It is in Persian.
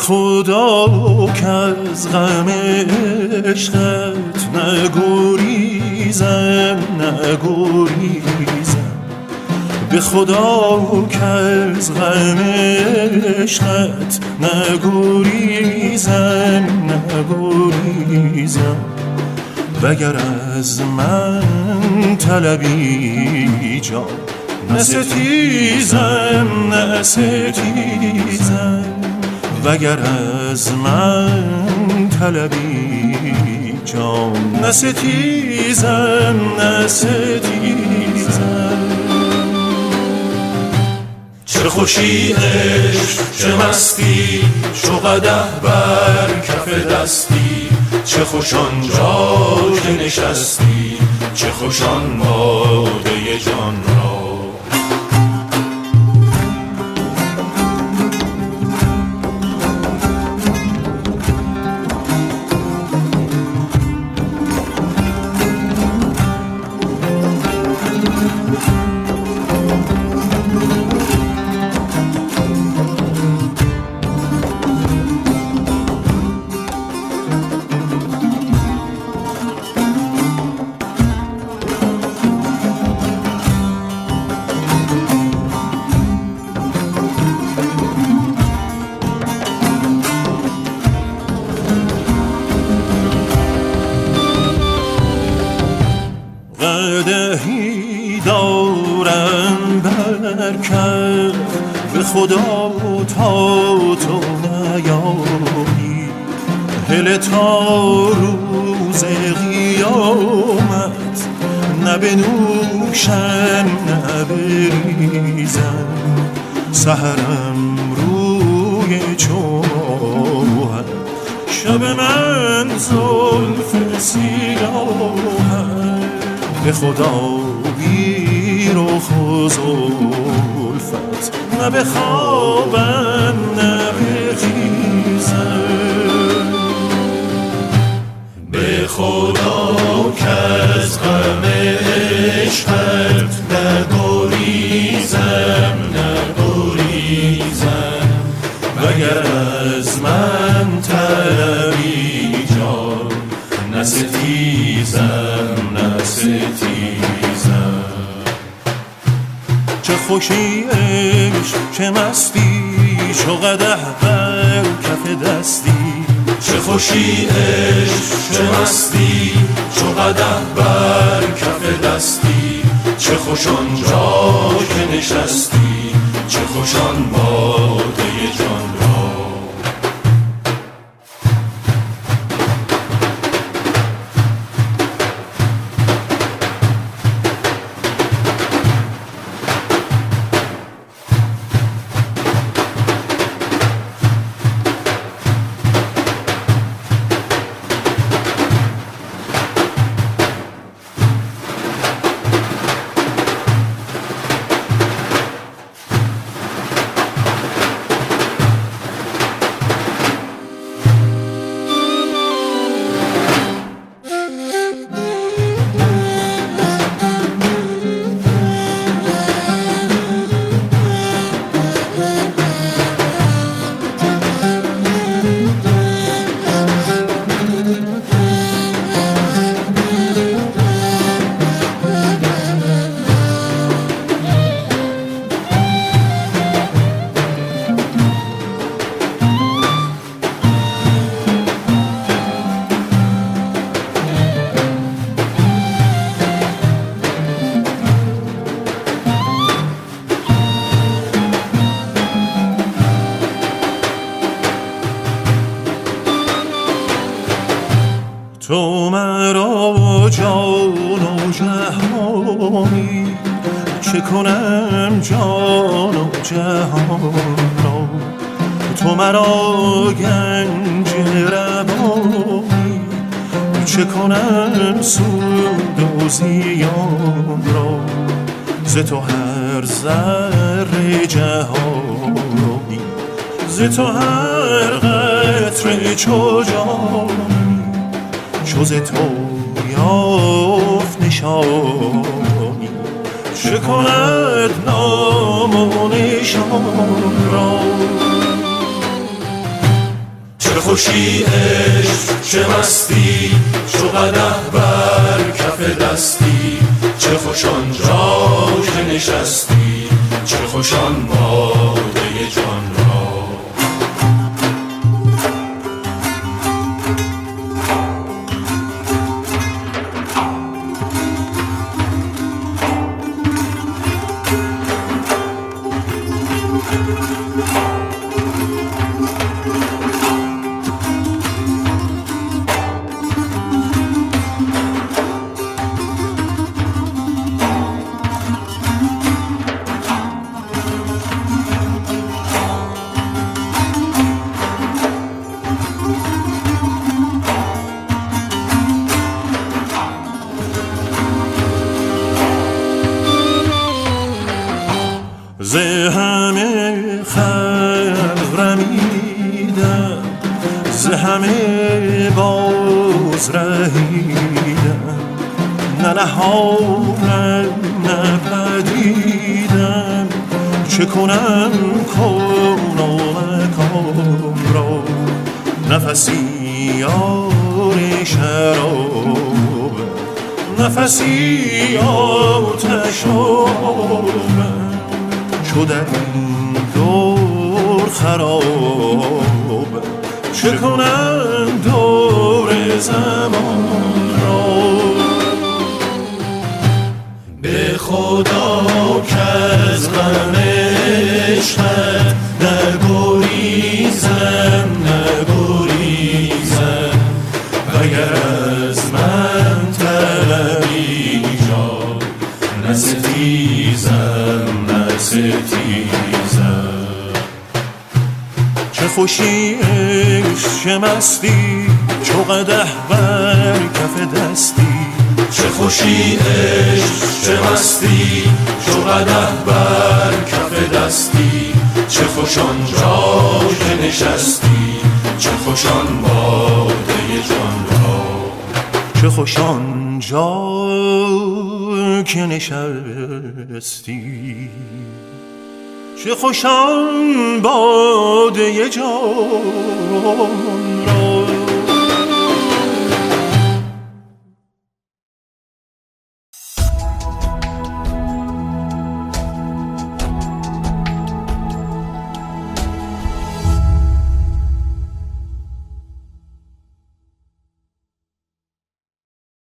خدا که از غم عشقت نگریزم به خدا که از غم عشقت نگریزم وگر از من طلبی جان نستیزم وگر از من طلبی جان نستیزم چه خوشی عشق چه مستی چو قدح بر کف دستی چه خوش آنجا که نشستی چه خوش آن باده جان را قدحی دارم بر کف به خدا تا تو نیایی هله تا روز قیامت نه بنوشم نه بریزم سحرم روی چوهد شب من زلف سیاهد به خدا بی رخ و زلفت نه به خوابم نه به خیزم به خدا که از غم عشقت نگریزم وگر از من طلبی جان نستیزم چه خوشی عشق چه مستی چو قدح بر کف دستی چه خوشی عشق چه مستی چو قدح بر کف دستی چه خوش آنجا که نشستی چه خوش آن باده جان را تو مرا جان و جهانی چه کنم جان و جهان را تو مرا گنج روانی چه کنم سود و زیان را ز تو هر ذره جهانی ز تو هر قطره چو جانی چو ز تو یافت نشانی چه کند نام و نشان را خوشی عشق، چه مستی، چو قدح بر کف دستی. چه خوش آنجا که نشستی، چه خوش آن باده جان را. ز همه خلق رمیدم، ز همه باز رهیدم، نه نهانم نه پدیدم. چه کنم کون و مکان را، نفسی یار شراب، نفسی آتشابم. چو در این دور خراب، چه کنم دور زمان را. به خدا که از غم عشقت نگریزم نگریزم، وگر از من طلبی جان، نستیزم نستیزم. چه خوشی عشق، چه مستی، چو قدح بر کف دستی. چه خوشی عشق، چه مستی، چو قدح بر کف دستی. چه خوش آنجا که نشستی، چه خوش آن باده جان را. چه خوش آنجا که نشستی، چه خوش آن باده جان را.